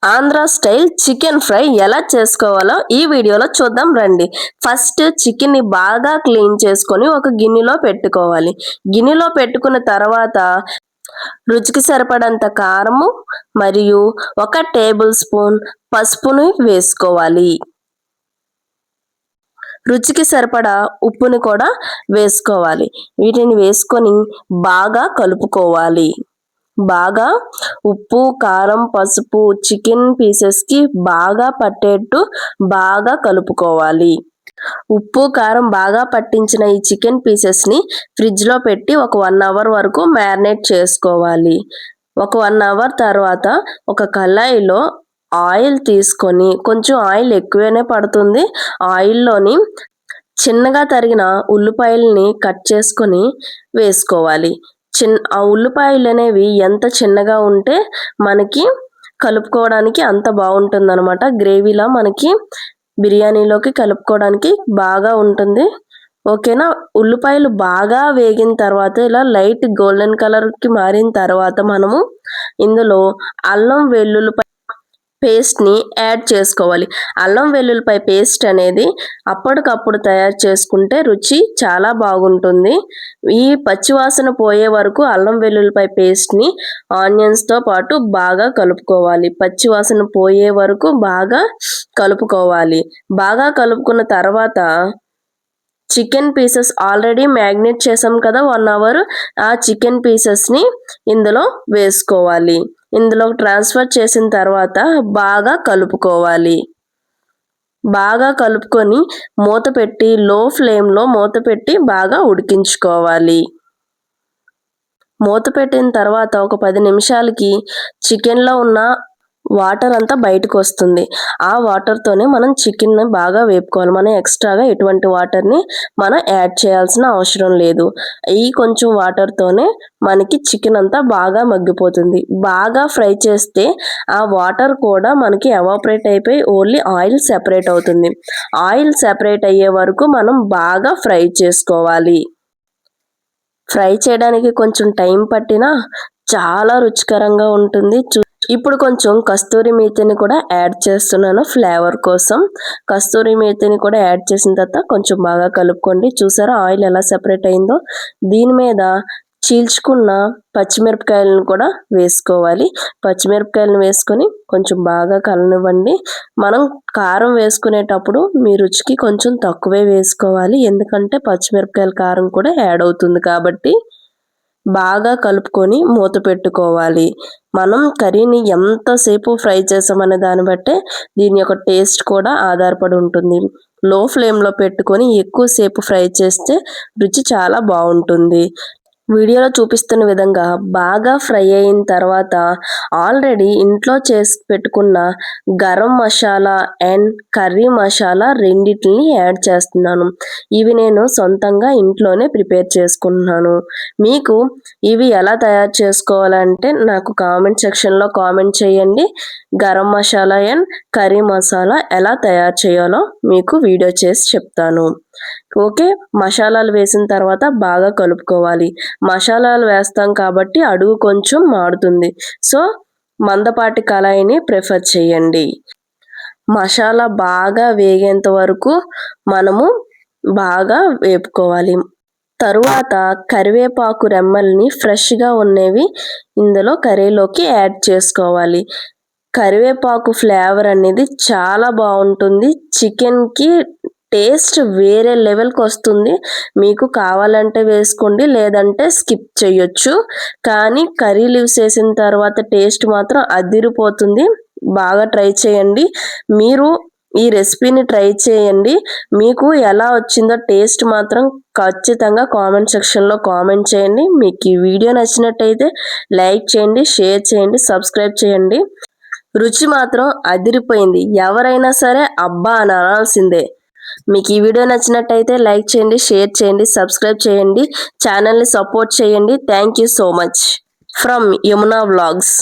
Andhra style chicken fry ఎలా చేసుకోవాలో ఈ వీడియోలో చూద్దాం రండి. ఫస్ట్ చికెన్ని బాగా క్లీన్ చేసుకొని ఒక గిన్నెలో పెట్టుకోవాలి. గిన్నెలో పెట్టుకున్న తర్వాత రుచికి సరిపడంత కారము మరియు 1 టేబుల్ స్పూన్ పసుపుని వేసుకోవాలి. రుచికి సరిపడా ఉప్పుని కూడా వేసుకోవాలి. వీటిని వేసుకొని బాగా కలుపుకోవాలి. బాగా ఉప్పు, కారం, పసుపు చికెన్ పీసెస్కి బాగా పట్టేట్టు బాగా కలుపుకోవాలి. ఉప్పు, కారం బాగా పట్టించిన ఈ చికెన్ పీసెస్ని ఫ్రిడ్జ్లో పెట్టి ఒక 1 అవర్ వరకు మ్యారినేట్ చేసుకోవాలి. ఒక 1 అవర్ తర్వాత ఒక కళాయిలో ఆయిల్ తీసుకొని, కొంచెం ఆయిల్ ఎక్కువనే పడుతుంది. ఆయిల్లోని చిన్నగా తరిగిన ఉల్లిపాయల్ని కట్ చేసుకొని వేసుకోవాలి. ఆ ఉల్లిపాయలు అనేవి ఎంత చిన్నగా ఉంటే మనకి కలుపుకోవడానికి అంత బాగుంటుందన్నమాట. గ్రేవీలా మనకి బిర్యానీలోకి కలుపుకోవడానికి బాగా ఉంటుంది. ఓకేనా. ఉల్లిపాయలు బాగా వేగిన తర్వాత ఇలా లైట్ గోల్డెన్ కలర్కి మారిన తర్వాత మనము ఇందులో అల్లం వెల్లుల్లిపాయ పేస్ట్ని యాడ్ చేసుకోవాలి. అల్లం వెల్లుల్లిపాయ పేస్ట్ అనేది అప్పటికప్పుడు తయారు చేసుకుంటే రుచి చాలా బాగుంటుంది. ఈ పచ్చివాసన పోయే వరకు అల్లం వెల్లుల్లిపాయ పేస్ట్ని ఆనియన్స్తో పాటు బాగా కలుపుకోవాలి. పచ్చివాసన పోయే వరకు బాగా కలుపుకోవాలి. బాగా కలుపుకున్న తర్వాత చికెన్ పీసెస్ ఆల్రెడీ మ్యాగ్నేట్ చేసాం కదా 1 అవర్, ఆ చికెన్ పీసెస్ని ఇందులో వేసుకోవాలి. ఇందులో ట్రాన్స్ఫర్ చేసిన తర్వాత బాగా కలుపుకోవాలి. బాగా కలుపుకొని మూత పెట్టి లో ఫ్లేమ్లో మూత పెట్టి బాగా ఉడికించుకోవాలి. మూత పెట్టిన తర్వాత ఒక 10 నిమిషాలకి చికెన్లో ఉన్న వాటర్ అంతా బయటకు వస్తుంది. ఆ వాటర్తోనే మనం చికెన్ని బాగా వేపుకోవాలి. మనం ఎక్స్ట్రాగా ఎటువంటి వాటర్ని మనం యాడ్ చేయాల్సిన అవసరం లేదు. ఈ కొంచెం వాటర్తోనే మనకి చికెన్ అంతా బాగా మగ్గిపోతుంది. బాగా ఫ్రై చేస్తే ఆ వాటర్ కూడా మనకి ఎవాపరేట్ అయిపోయి ఓన్లీ ఆయిల్ సెపరేట్ అవుతుంది. ఆయిల్ సెపరేట్ అయ్యే వరకు మనం బాగా ఫ్రై చేసుకోవాలి. ఫ్రై చేయడానికి కొంచెం టైం పట్టినా చాలా రుచికరంగా ఉంటుంది. ఇప్పుడు కొంచెం కస్తూరి మేతిని కూడా యాడ్ చేస్తున్నాను ఫ్లేవర్ కోసం. కస్తూరి మేతిని కూడా యాడ్ చేసిన తర్వాత కొంచెం బాగా కలుపుకోండి. చూసారా ఆయిల్ ఎలా సెపరేట్ అయిందో. దీని మీద చీల్చుకున్న పచ్చిమిరపకాయలను కూడా వేసుకోవాలి. పచ్చిమిరపకాయలను వేసుకొని కొంచెం బాగా కలనివ్వండి. మనం కారం వేసుకునేటప్పుడు మీ రుచికి కొంచెం తక్కువే వేసుకోవాలి. ఎందుకంటే పచ్చిమిరపకాయల కారం కూడా యాడ్ అవుతుంది కాబట్టి బాగా కలుపుకొని మూత పెట్టుకోవాలి. మనం కర్రీని ఎంతసేపు ఫ్రై చేసామనే దాన్ని బట్టే దీని యొక్క టేస్ట్ కూడా ఆధారపడి ఉంటుంది. లో ఫ్లేమ్లో పెట్టుకొని ఎక్కువసేపు ఫ్రై చేస్తే రుచి చాలా బాగుంటుంది. వీడియోలో చూపిస్తున్న విధంగా బాగా ఫ్రై అయిన తర్వాత ఆల్రెడీ ఇంట్లో చేసి పెట్టుకున్న గరం మసాలా అండ్ కర్రీ మసాలా రెండిటిని యాడ్ చేస్తున్నాను. ఇవి నేను సొంతంగా ఇంట్లోనే ప్రిపేర్ చేసుకుంటున్నాను. మీకు ఇవి ఎలా తయారు చేసుకోవాలంటే నాకు కామెంట్ సెక్షన్లో కామెంట్ చేయండి. గరం మసాలా అండ్ కర్రీ మసాలా ఎలా తయారు చేయాలో మీకు వీడియో చేసి చెప్తాను. ఓకే. మసాలాలు వేసిన తర్వాత బాగా కలుపుకోవాలి. మసాలాలు వేస్తాం కాబట్టి అడుగు కొంచెం మాడుతుంది. సో మందపాటి కళాయిని ప్రిఫర్ చేయండి. మసాలా బాగా వేగేంత వరకు మనము బాగా వేపుకోవాలి. తరువాత కరివేపాకు రెమ్మల్ని ఫ్రెష్గా ఉన్నవి ఇందులో కర్రీలోకి యాడ్ చేసుకోవాలి. కరివేపాకు ఫ్లేవర్ అనేది చాలా బాగుంటుంది. చికెన్కి టేస్ట్ వేరే లెవెల్కి వస్తుంది. మీకు కావాలంటే వేసుకోండి, లేదంటే స్కిప్ చేయొచ్చు. కానీ కర్రీ లీవ్స్ వేసిన తర్వాత టేస్ట్ మాత్రం అదిరిపోతుంది. బాగా ట్రై చేయండి. మీరు ఈ రెసిపీని ట్రై చేయండి. మీకు ఎలా వచ్చిందో టేస్ట్ మాత్రం ఖచ్చితంగా కామెంట్ సెక్షన్లో కామెంట్ చేయండి. మీకు ఈ వీడియో నచ్చినట్టయితే లైక్ చేయండి, షేర్ చేయండి, సబ్స్క్రైబ్ చేయండి. రుచి మాత్రం అదిరిపోయింది. ఎవరైనా సరే అబ్బా అని అనాల్సిందే. మీకు ఈ వీడియో నచ్చినట్టయితే లైక్ చేయండి, షేర్ చేయండి, సబ్స్క్రైబ్ చేయండి, ఛానల్ని సపోర్ట్ చేయండి. Thank you so much. From Yamuna vlogs.